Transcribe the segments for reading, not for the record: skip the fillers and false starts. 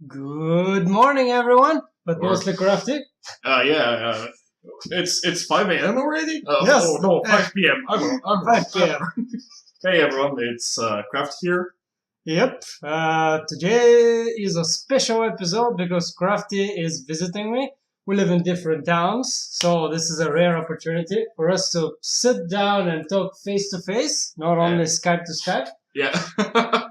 Good morning, everyone, but Or- mostly crafty. It's 5 a.m. already? Yes. Oh, no, 5 p.m. I'm wrong. 5 p.m. Hey, everyone, it's Craft here. Yep. Today is a special episode because Crafty is visiting me. We live in different towns, so this is a rare opportunity for us to sit down and talk face to face, not only Skype to Skype. Yeah.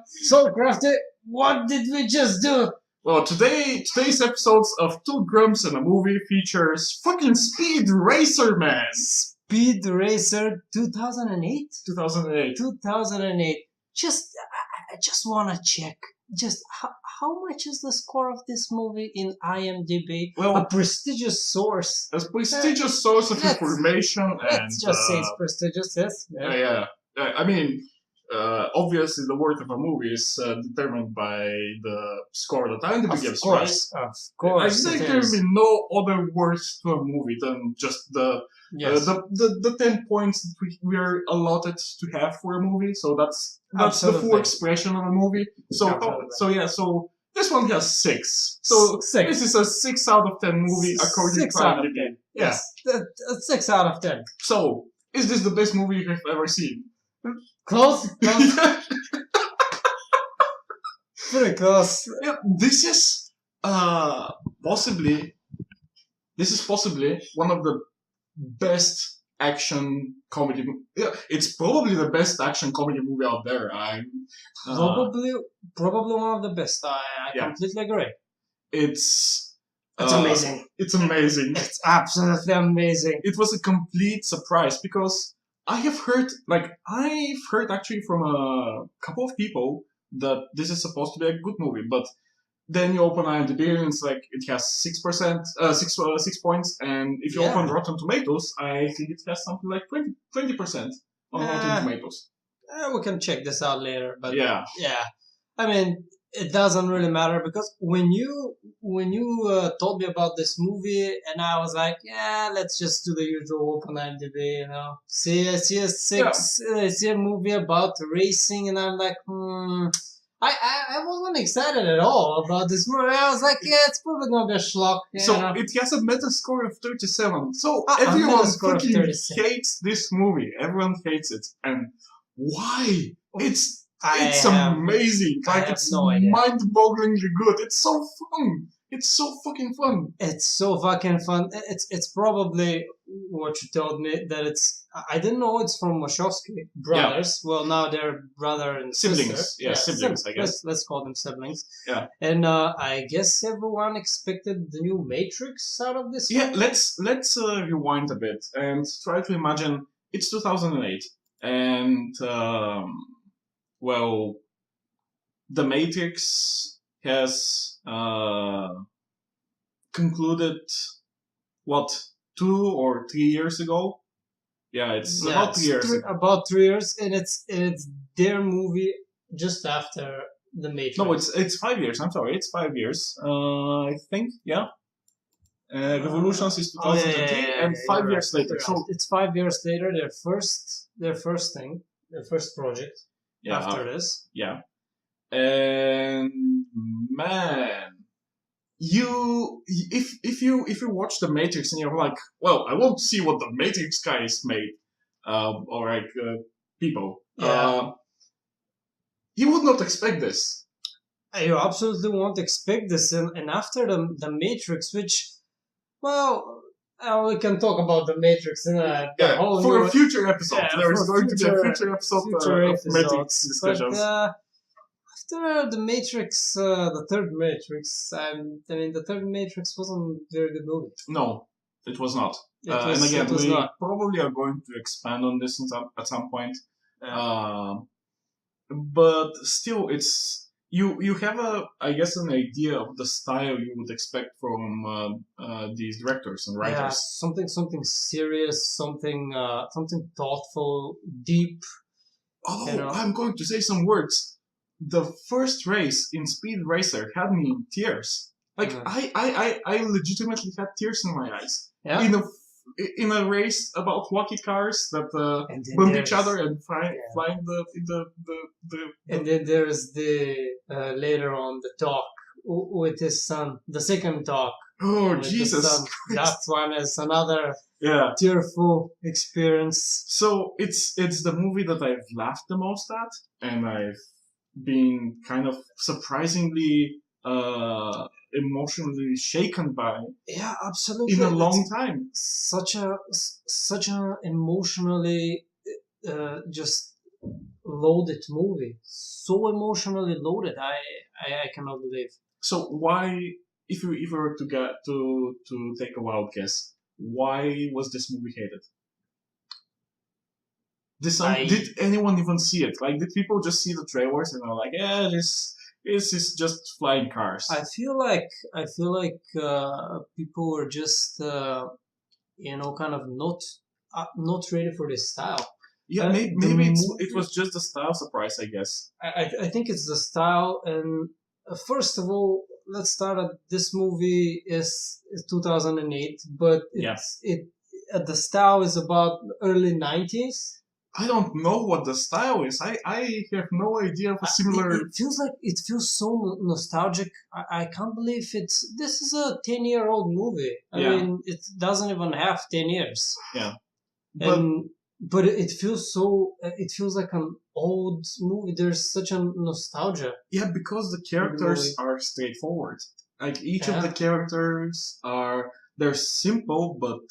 So, Crafty, what did we just do? Well, today's episodes of Two Grumps and a Movie features fucking Speed Racer Man. Speed Racer 2008? 2008. 2008. I just want to check. Just how much is the score of this movie in IMDb? Well, a prestigious source. A prestigious source of information. Let's just say it's prestigious, yes. Yeah. I mean, obviously the worth of a movie is determined by the score that IMDb gives, right? Of course. I think there will be no other worth to a movie than just the 10 points that we are allotted to have for a movie. So that's the full expression of a movie. So this one has 6. So 6. This is a 6 out of 10 movie according to IMDb. Yes, 6 out of 10. So is this the best movie you have ever seen? Close. Pretty close. Yeah, this is possibly one of the best action comedy. Yeah, it's probably the best action comedy movie out there. Probably one of the best. I completely agree. It's amazing. It's amazing. It's absolutely amazing. It was a complete surprise because I've heard actually from a couple of people that this is supposed to be a good movie, but then you open IMDb and it's like it has 6 points, and if you open Rotten Tomatoes, I think it has something like 20% on Rotten Tomatoes. We can check this out later, but yeah. I mean, it doesn't really matter because when you told me about this movie, and I was like, let's just do the usual open IMDb, see a movie about racing, and I'm like, I wasn't excited at all about this movie. I was like, it's probably gonna be a schlock. So it has a Metascore of 37. So everyone fucking hates this movie. Everyone hates it, and why? It's amazing. It's mind-bogglingly good. It's so fun. It's so fucking fun. It's so fucking fun. It's probably what you told me that it's. I didn't know it's from Wachowski brothers. Yeah. Well, now they're brother and siblings. Sister. Yeah, siblings. I guess. Let's call them siblings. Yeah. And I guess everyone expected the new Matrix out of this. Yeah. Let's rewind a bit and try to imagine it's 2008 and. Well, The Matrix has concluded, 2 or 3 years ago? Yeah, it's about 3 years. About 3 years, and it's their movie just after The Matrix. No, it's 5 years. I'm sorry, it's 5 years. I think, yeah. Revolutions is 2013, and 5 years later. So it's 5 years later. Their first project. Yeah, after this. Yeah. And man, if you watch The Matrix and you're like, well, I want to see what the Matrix guys made, or like people. Yeah. You would not expect this. You absolutely won't expect this, and after the Matrix, which, well. We can talk about the Matrix in a for a future episode. There is going to be a future episode of Matrix discussions. But, after the Matrix, the third Matrix, the third Matrix wasn't a very good movie. No, it was not. And again, we probably are going to expand on this at some point. But still, it's. You have an idea of the style you would expect from these directors and writers. Yeah, something serious, something thoughtful, deep. Although I'm going to say some words. The first race in Speed Racer had me in tears. Like I legitimately had tears in my eyes. Yeah. In a race about wacky cars that bump each other and flying the. And then there's the later on the talk with his son. The second talk Oh with the Jesus son. That Christ! one is another Yeah. tearful experience. So it's the movie that I've laughed the most at, and I've been kind of surprisingly emotionally shaken by Yeah, in absolutely. a long It's time. such a emotionally just loaded movie. So emotionally loaded. I cannot believe. So why, if we were to get to take a wild guess, why was this movie hated? Did I anyone even see it? Like, did people just see the trailers and are like, yeah, this is just flying cars? I feel like people were just kind of not ready for this style. Yeah, The maybe it movie, was just the style surprise, I guess. I think it's the style. And first of all, let's start at this movie is 2008, but Yeah. the style is about early 90s. I don't know what the style is. I have no idea of a similar. It feels so nostalgic. I can't believe this is a 10-year-old movie. I Yeah. mean, it doesn't even have 10 years. Yeah. And but it feels like an old movie. There's such a nostalgia. Yeah, because the characters movie. are straightforward. Like each of the Yeah. characters they're simple, but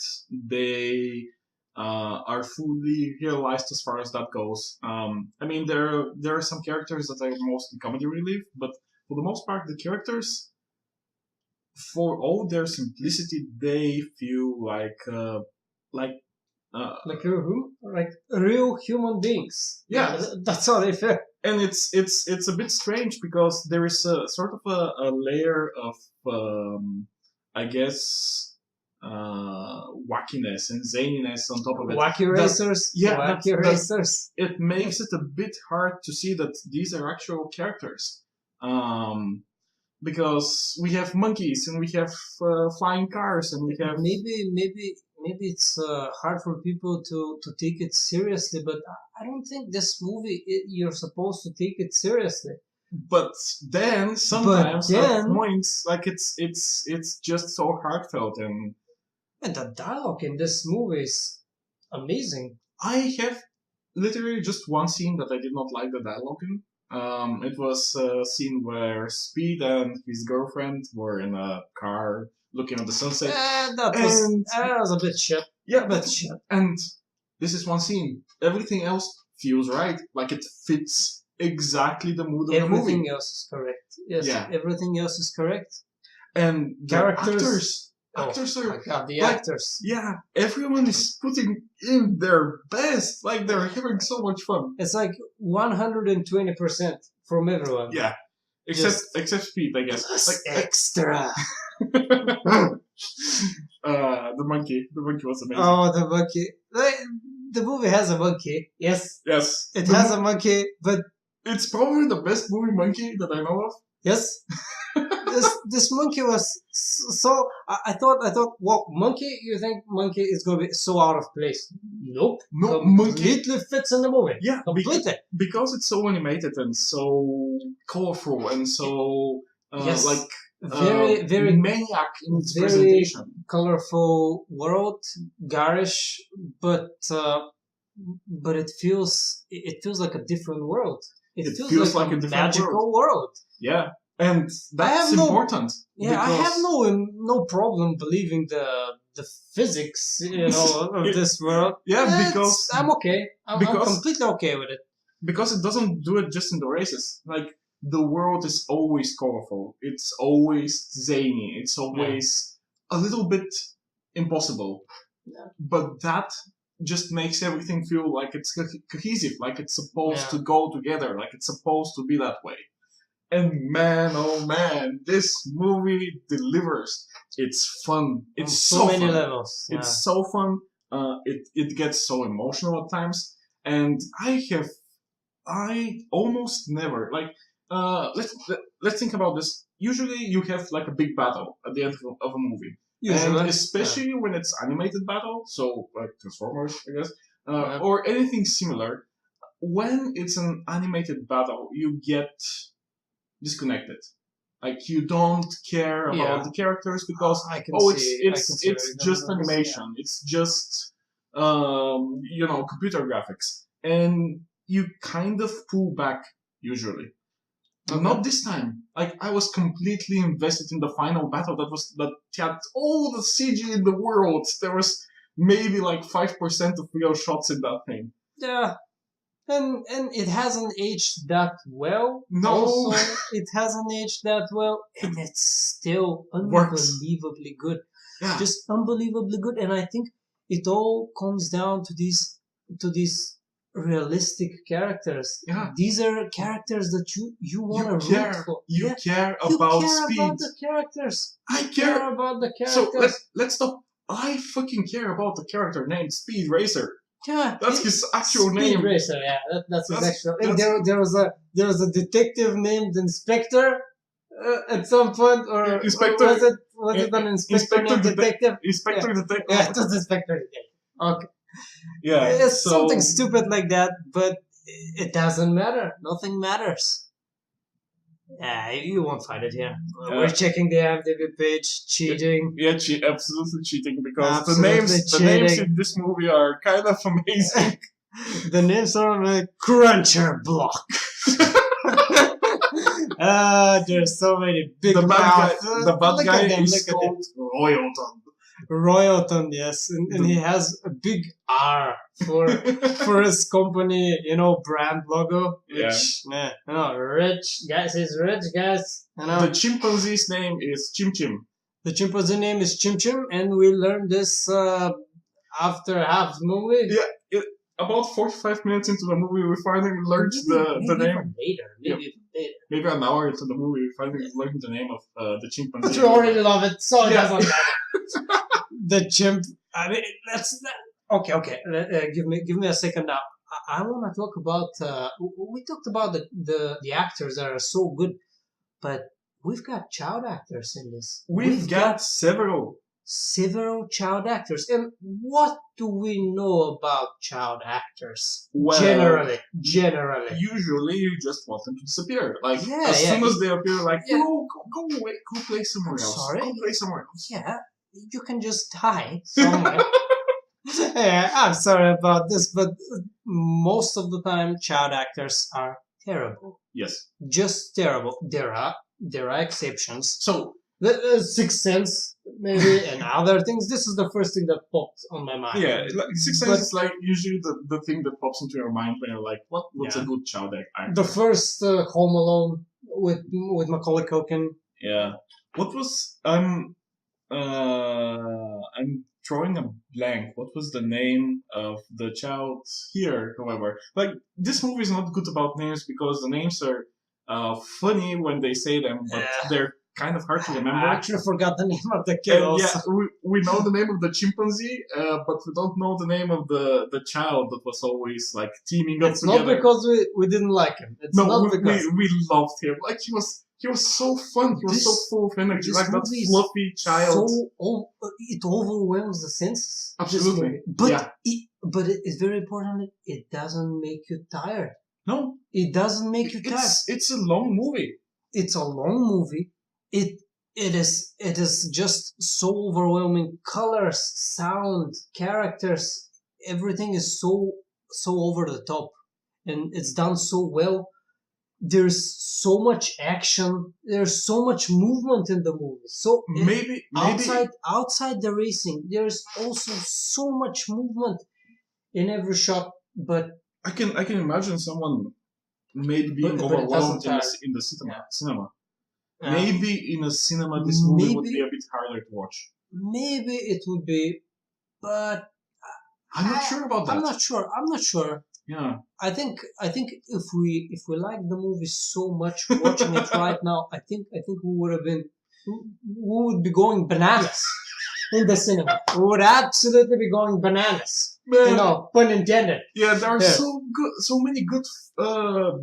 they are fully realized as far as that goes. I mean, there are some characters that are mostly comedy relief, but for the most part, the characters, for all their simplicity, they feel like Like real human beings. yeah. That's how they feel. And it's a bit strange because there is a sort of a layer of I guess wackiness and zaniness on top of it. Wacky racers. Yeah, Wacky that racers. it makes it a bit hard to see that these are actual characters. Because we have monkeys and we have flying cars and we have Maybe it's hard for people to take it seriously, but I don't think this movie you're supposed to take it seriously. but then sometimes at then- points like it's just so heartfelt. And the dialogue in this movie is amazing. I have literally just one scene that I did not like the dialogue in. It was a scene where Speed and his girlfriend were in a car looking at the sunset. That was a bit shit. Yeah, A bit shit. and this is one scene. Everything else feels right. Like it fits exactly the mood of the movie. Everything else is correct. Yes, Yeah. everything else is correct. And the Characters- actors Oh are my god, the like- actors. yeah, everyone is putting in their best. Like they're having so much fun. It's like 120% from everyone. Yeah, except Speed, I guess. Plus extra. The monkey was amazing. Oh, the monkey. The movie has a monkey. Yes, Yes, it has a monkey, but It's probably the best movie monkey that I know of. yes, this monkey was so. I thought, well, monkey. You think monkey is gonna be so out of place? Nope. No, monkey. Completely fits in the movie. Yeah, Completely. because it's so animated and so colorful and so Yes. like Very maniac in its very- presentation. colorful world, garish, but it feels like a different world. It feels like a different magical world. Yeah, and that's have no- important. Yeah, I because- have no problem believing the physics, of this world. Yeah, It's- because I'm okay. I'm because- completely okay with it. because it doesn't do it just in the races. Like the world is always colorful. It's always zany. It's always a little bit impossible. Yeah. But that just makes everything feel like it's cohesive, like it's supposed Yeah. to go together, like it's supposed to be that way. And man, oh man, this movie delivers. It's fun. It's On so many fun. levels. It's so fun. It gets so emotional at times, and I almost never like. Let's think about this. Usually, you have like a big battle at the end of a movie, Usually, and especially when it's animated battle, so like Transformers, I guess, Yeah. or anything similar. When it's an animated battle, you get disconnected. Like you don't care about Yeah. the characters because I can oh, see. I can see where it's you're going just with this, animation. It's just computer graphics, and you kind of pull back usually. yeah. Okay. Not this time. Like I was completely invested in the final battle. That had all the CG in the world. There was maybe like 5% of real shots in that thing. Yeah. And it hasn't aged that well. No. Also, it hasn't aged that well, and it's still Works. unbelievably good. Yeah. Just unbelievably good. And I think it all comes down to these realistic characters. Yeah. These are characters that you want to root care. for. You Yeah. care You about care speed. about the characters. I You care. care about the So characters. let's stop. I fucking care about the character named Speed Racer. Yeah, That's his actual Speed name. Racer, yeah, that's his That's- actual. And that's- there was a detective named Inspector at some point, or Inspector- was it an inspector Inspector named Detective? Inspector Detective. Yeah, it was Inspector Detective. Okay, Yeah. it's so, something stupid like that, but it doesn't matter. Nothing matters. Yeah, you won't find it here. We're checking the IMDb page, cheating. Yeah, absolutely cheating because Absolutely the names cheating. in this movie are kind of amazing. The names are like Cruncher Block. There's so many big the bad mouth. guy, the bad Look guy at them, is look at them. called Royalton. Royalton, yes, and he has a big R for his company, brand logo. Which, rich guys. He's rich guys. The chimpanzee's name is Chim Chim. The chimpanzee name is Chim Chim, and we learned this after half the movie. Yeah, about 45 minutes into the movie, we finally learned the maybe name. even later. Maybe even later. Maybe an hour into the movie, we finally learned the name of the chimpanzee. But you already love it, so it Yeah. doesn't matter. The chimp. I mean, that's okay. Okay, give me a second now. I want to talk about. We talked about the actors that are so good, but we've got child actors in this. We've got several. several child actors, and what do we know about child actors? Well, generally, Usually, you just want them to disappear. Like Yeah, as yeah. soon as they appear, like Yeah. go away, go play somewhere I'm else. sorry. Go play somewhere else. yeah, you can just die somewhere. Yeah, I'm sorry about this, but most of the time, child actors are terrible. Yes. Just terrible. There are exceptions. So The Sixth Sense, maybe, and other things. This is the first thing that popped on my mind. yeah, like, Sixth Sense is like usually the thing that pops into your mind when you're like, what's Yeah. a good child actor? The first Home Alone with Macaulay Culkin. Yeah. What was I'm drawing a blank. What was the name of the child here, however? Like this movie is not good about names because the names are funny when they say them, but Yeah. they're kind of hard to remember. I actually forgot the name of the kid. And Also. yeah, we know the name of the chimpanzee, but we don't know the name of the child that was always like teaming up It's together. not because we didn't like him. It's No, not we because loved him. Like he was so fun. He was so This- full of energy. this Like that movie is fluffy child. it overwhelms the senses. this Absolutely. movie. But Yeah. it's very importantly, it doesn't make you tired. No, It doesn't make you tired. it's a long movie. It's a long movie. It is just so overwhelming. Colors, sound, characters, everything is so over the top, and it's done so well. There's so much action. There's so much movement in the movie. So Maybe outside the racing, there's also so much movement in every shot. But I can imagine someone maybe being But it overwhelmed doesn't in the cinema. uh, Maybe in a cinema this movie would maybe- be a bit harder to watch. maybe it would be, but I'm not sure about that. I'm not sure. Yeah. I think if we like the movie so much watching it right now, I think we would be going bananas in the cinema. We would absolutely be going bananas. Man, Pun intended. yeah, there are Yeah. so many good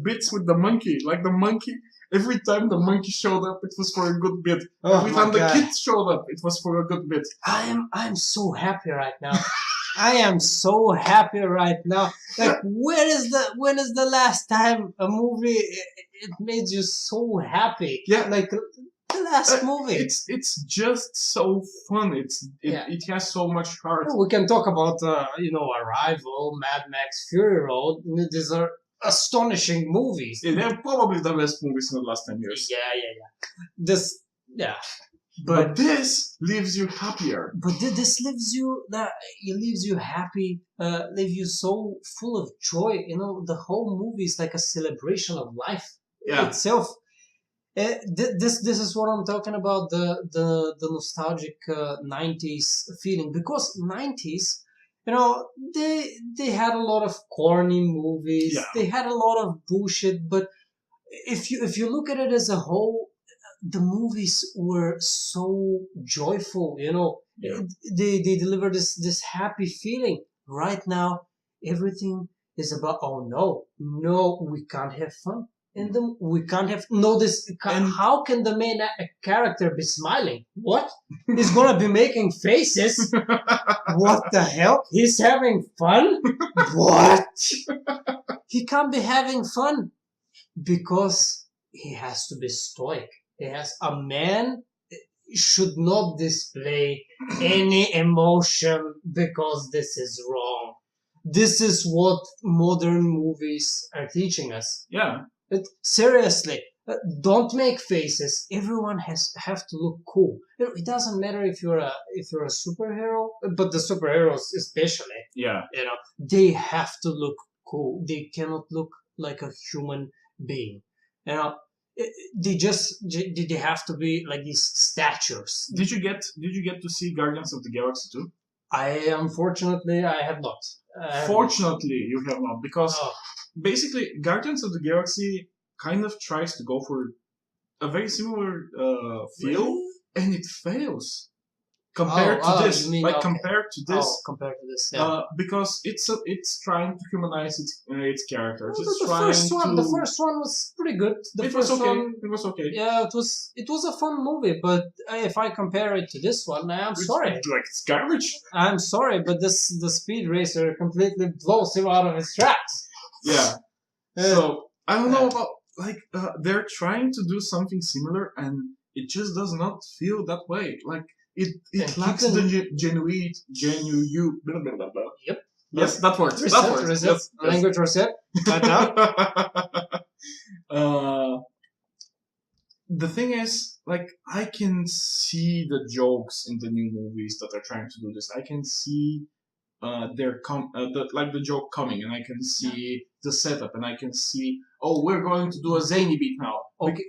bits with the monkey. Like the monkey, every time the monkey showed up, it was for a good bit. Oh Every my time the God. kid showed up, it was for a good bit. I'm so happy right now. I am so happy right now. Like when is the last time a movie it made you so happy? Yeah. Like last movie. It's just so fun. It has so much heart. We can talk about Arrival, Mad Max, Fury Road. These are astonishing movies. They're probably the best movies in the last 10 years. Yeah. This, yeah. But this leaves you happier. But this leaves you happy, leaves you so full of joy. The whole movie is like a celebration of life itself. This is what I'm talking about, the nostalgic 90s feeling, because 90s, they had a lot of corny movies. Yeah. They had a lot of bullshit, but if you look at it as a whole, the movies were so joyful. Yeah. They deliver this happy feeling. Right now, everything is about, oh no, we can't have fun. And we can't have this. And how can the main character be smiling? What? He's gonna be making faces. What the hell? He's having fun? What? He can't be having fun because he has to be stoic. A man should not display any emotion because this is wrong. This is what modern movies are teaching us. Yeah. Seriously, don't make faces. Everyone have to look cool. It doesn't matter if you're a superhero, but the superheroes especially. Yeah. They have to look cool. They cannot look like a human being. They have to be like these statues. Did you get to see Guardians of the Galaxy too? Unfortunately I have not. Fortunately, you have not, because basically Guardians of the Galaxy kind of tries to go for a very similar feel, and it fails compared to this. Compared to this, yeah. Because it's trying to humanize its characters. The first one was pretty good. It was okay. Yeah, it was a fun movie, but if I compare it to this one, sorry. It's garbage. I'm sorry, but the Speed Racer completely blows him out of his tracks. Yeah. So I don't know about they're trying to do something similar, and it just does not feel that way. Like it lacks the genuine. Blah, blah, blah, blah. Yep. Yes, that works. That works. Reset. Yes. Language reset. Right now. The thing is, I can see the jokes in the new movies that are trying to do this. I can see the joke coming, and I can see the setup, and I can see, we're going to do a zany beat now. Okay,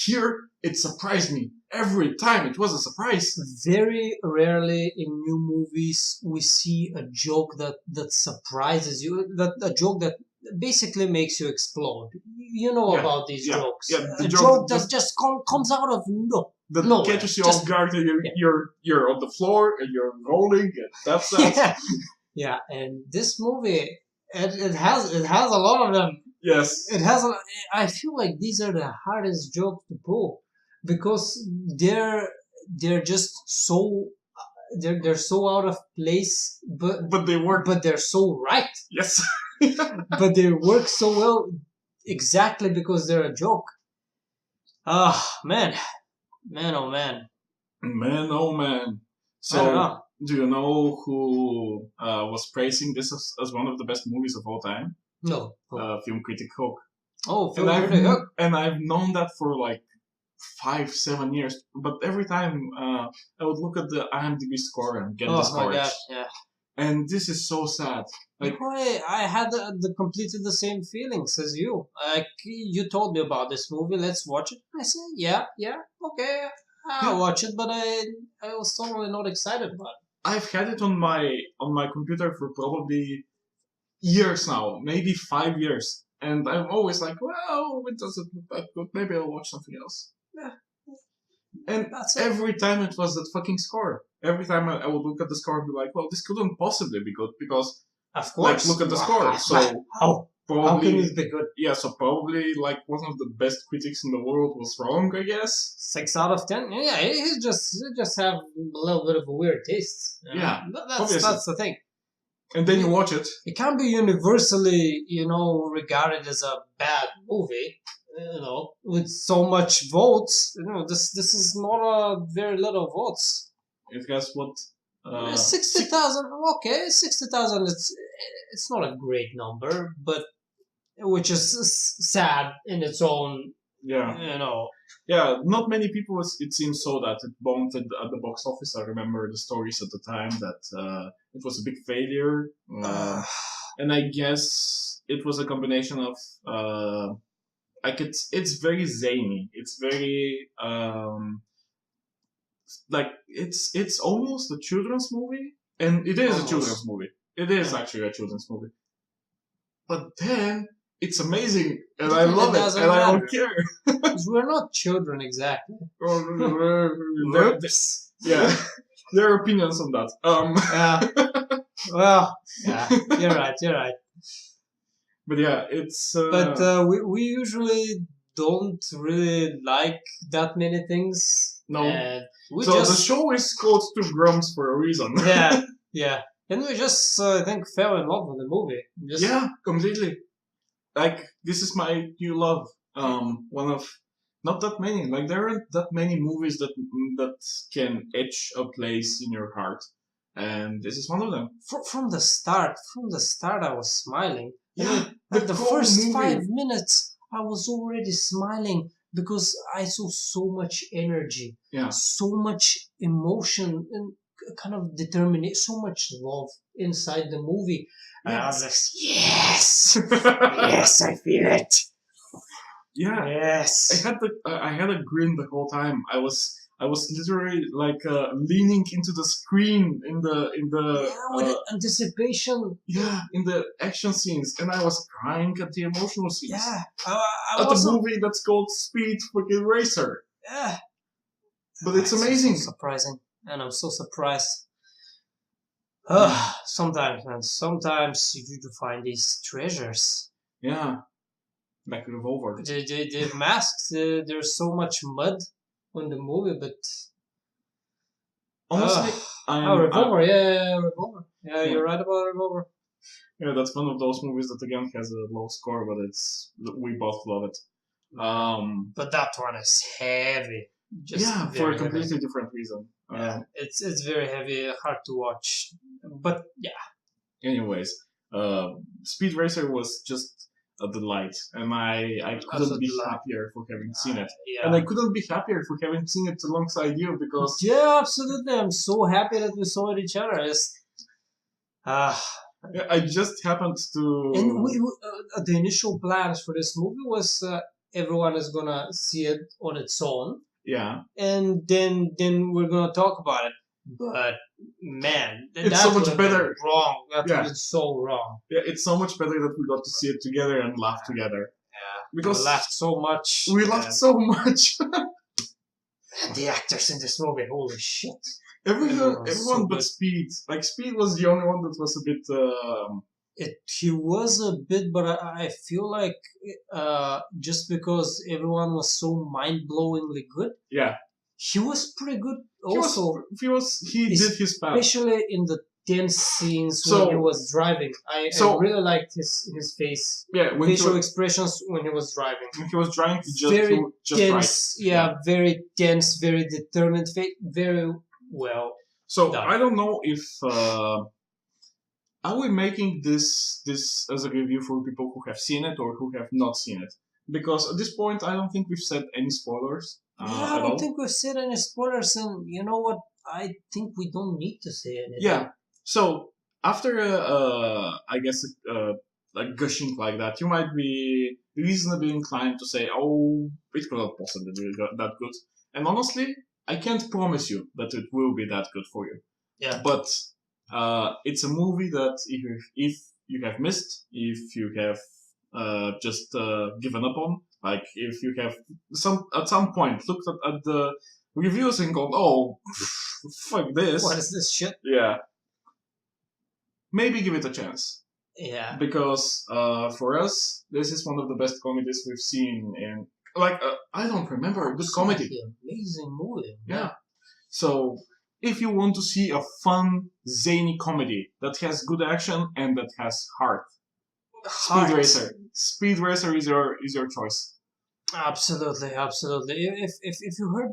here it surprised me every time. It was a surprise. Very rarely in new movies we see a joke that surprises you. That a joke that basically makes you explode. You know about these jokes. Yeah, a joke that just comes out of nowhere. Catches you off guard, and you're on the floor and you're rolling, and that's that. Yeah, and this movie, it has a lot of them. Yes, it has. I feel like these are the hardest jokes to pull, because they're just so they're so out of place, but they work. But they're so right. Yes, but they work so well exactly because they're a joke. Man, oh man. Oh man. So, do you know who was praising this as one of the best movies of all time? No. Film critic Hook. Film critic Hook. And I've known that for 5-7 years. But every time I would look at the IMDb score and get discouraged. My God, yeah. And this is so sad. I had completely the same feelings as you. You told me about this movie. Let's watch it. I said, yeah, okay. I'll watch it, but I was totally not excited about it. I've had it on my computer for probably years now, maybe 5 years, and I'm always like, well, it doesn't look that good. Maybe I'll watch something else. Yeah. And every time it was that fucking score. Every time I would look at the score and be like, well, this couldn't possibly be good because, of course, look at the score. So probably, how can it be good? Yeah, so probably one of the best critics in the world was wrong, I guess. 6 out of 10. Yeah, he just have a little bit of a weird taste. Yeah, that's the thing. And then you watch it. It can't be universally, regarded as a bad movie. with so much votes, this is not a very little votes. It has what? 60,000. Okay, 60,000. It's not a great number, but which is sad in its own. Yeah. Yeah, not many people, it seems so, that it bombed at the box office. I remember the stories at the time that it was a big failure. And I guess it was a combination of, it's very zany. It's very, it's almost a children's movie. And it is Almost. a children's movie. It is actually a children's movie. But then it's amazing, and I love it, and I don't care. Because we're not children exactly. Yeah, there are opinions on that. Yeah. Well, yeah, you're right. But yeah, it's. But we usually don't really like that many things. No. And the show is called to Grumps for a reason. Yeah. And we just, I think, fell in love with the movie. Yeah, completely. Like, this is my new love. One of not that many. Like, there aren't that many movies that can etch a place in your heart, and this is one of them. From the start, I was smiling. Yeah, the first movie. 5 minutes, I was already smiling because I saw so much energy, so much emotion, and kind of determination, so much love inside the movie. And I was like, yes, yes, I feel it. Yeah, yes. I had a grin the whole time. I was literally like leaning into the screen in the with anticipation. Yeah, in the action scenes, and I was crying at the emotional scenes. Yeah, at the movie that's called Speed fucking Racer. Yeah, but it's amazing. So surprising, and I'm so surprised. Sometimes you do find these treasures. Yeah. Like Revolver. They've masked. There's so much mud on the movie, but honestly, Revolver. Revolver. Yeah, you're right about Revolver. Yeah, that's one of those movies that again has a low score, but we both love it. But that one is heavy. For a completely different reason. It's very heavy, hard to watch. But yeah. Anyways, Speed Racer was just a delight, and I couldn't be happier for having seen it. And I couldn't be happier for having seen it alongside you because absolutely, I'm so happy that we saw each other. I just happened to. And the initial plans for this movie was everyone is gonna see it on its own. Yeah. And then we're gonna talk about it. But man, it's so much better. Wrong. That would be so wrong. Yeah, it's so much better that we got to see it together and laugh together. Yeah. Because we laughed so much. We laughed so much. And the actors in this movie, holy shit. Everyone so but Speed. Like Speed was the only one that was a bit he was a bit, but I feel like just because everyone was so mind-blowingly good. Yeah. He was pretty good also. He did his part. Especially in the tense scenes when he was driving. I really liked his face. Yeah, facial expressions when he was driving. When he was trying to just tense, right. Very tense, very determined face, very well. So done. I don't know if are we making this as a review for people who have seen it or who have not seen it? Because at this point, I don't think we've said any spoilers. I don't think we've said any spoilers, and you know what? I think we don't need to say anything. Yeah. So after I guess like gushing like that, you might be reasonably inclined to say, "Oh, it could not possibly be that good." And honestly, I can't promise you that it will be that good for you. Yeah. But it's a movie that if you have missed, if you have just given up on. Like, if you have at some point looked at the reviews and gone, oh, fuck this. What is this shit? Yeah. Maybe give it a chance. Yeah. Because for us, this is one of the best comedies we've seen in... I don't remember a good comedy. Amazing movie. Yeah. So, if you want to see a fun, zany comedy that has good action and that has heart, Speed Racer is your choice. Absolutely, absolutely. If you heard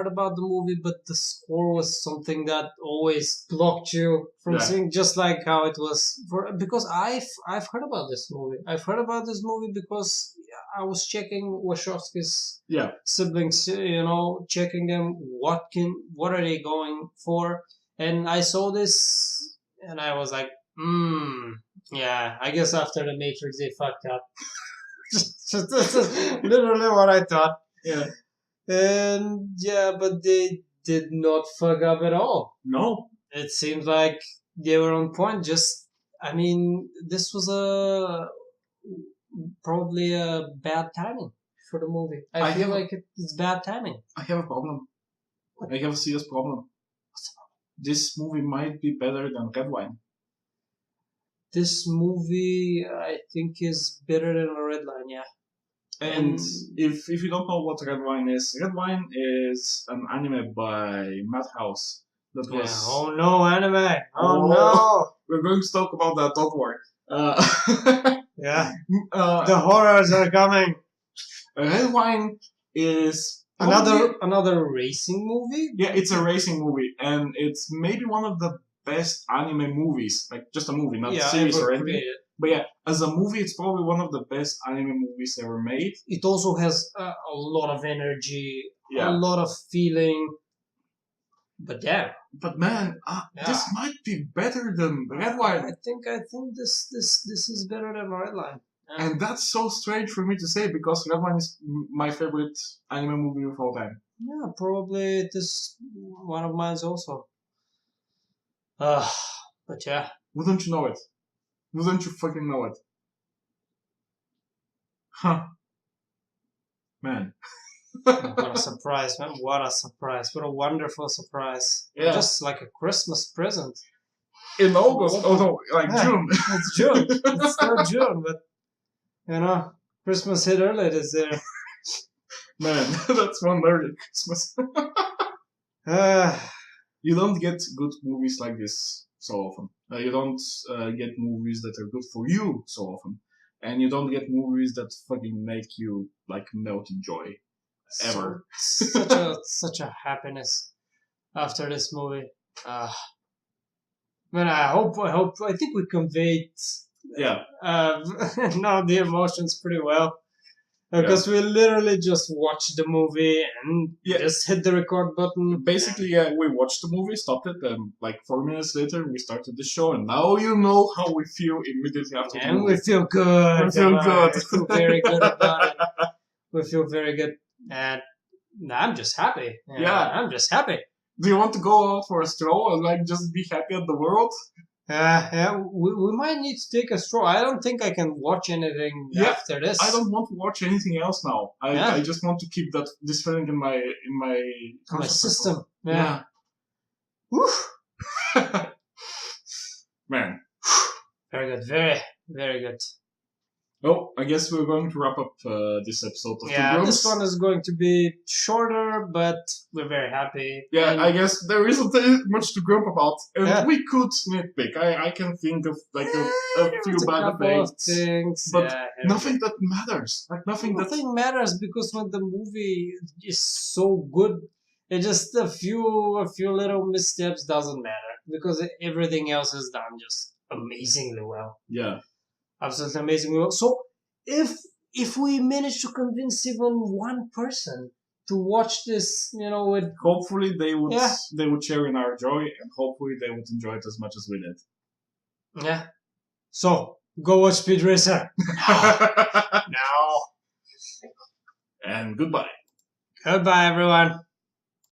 about the movie, but the score was something that always blocked you from Yeah, seeing, just like how it was for because I've heard about this movie. I've heard about this movie because I was checking Wachowski's yeah. siblings, checking them what are they going for, and I saw this, and I was like, yeah, I guess after the Matrix they fucked up. This is literally what I thought. Yeah. And yeah, but they did not fuck up at all. No. It seems like they were on point. I mean, this was probably a bad timing for the movie. I feel like it's bad timing. I have a problem. I have a serious problem. This movie might be better than Red Wine. This movie, I think, is better than a Red Line. Yeah. And if you don't know what Red Wine is an anime by Madhouse that was. Yeah. Oh no, anime! Oh no! We're going to talk about that. Don't worry. Yeah. The horrors are coming. Red Wine is another racing movie. Yeah, it's a racing movie, and it's maybe one of the best anime movies. Like just a movie, not a series or anything. But yeah, as a movie, it's probably one of the best anime movies ever made. It also has a lot of energy, yeah. a lot of feeling. But yeah. But man, this might be better than Red Wine. I think this is better than Red Line. Yeah. And that's so strange for me to say because Red Wine is my favorite anime movie of all time. Yeah, probably this one of mine also. But yeah. Wouldn't you know it? Wouldn't you fucking know it? Huh. Man. What a surprise, man. What a surprise. What a wonderful surprise. Yeah. Just like a Christmas present. In August. Oh no, June. It's June. It's still June, but Christmas hit early this year. Man, that's one early Christmas. You don't get good movies like this so often. You don't get movies that are good for you so often. And you don't get movies that fucking make you melt in joy. Ever. Such a happiness after this movie. Man, I think we conveyed the emotions pretty well. Because we literally just watched the movie and just hit the record button. Basically, we watched the movie, stopped it, and 4 minutes later we started the show, and now you know how we feel immediately after the movie. And we feel good. We feel good. We feel very good about it. We feel very good. And I'm just happy. I'm just happy. Do you want to go out for a stroll and just be happy at the world? We might need to take a stroll. I don't think I can watch anything after this. I don't want to watch anything else now. I just want to keep this feeling in my system. Yeah. Man. Very good. Very, very good. Well, I guess we're going to wrap up this episode of the Grumps. This one is going to be shorter, but we're very happy. Yeah, and I guess there isn't much to grump about, and we could nitpick. I can think of a few bad things, but nothing that matters. Nothing matters because when the movie is so good, it just a few little missteps doesn't matter because everything else is done just amazingly well. Yeah. Absolutely amazing. So if we manage to convince even one person to watch this, hopefully they would share in our joy, and hopefully they would enjoy it as much as we did. Yeah. So go watch Speed Racer now. And goodbye. Goodbye, everyone.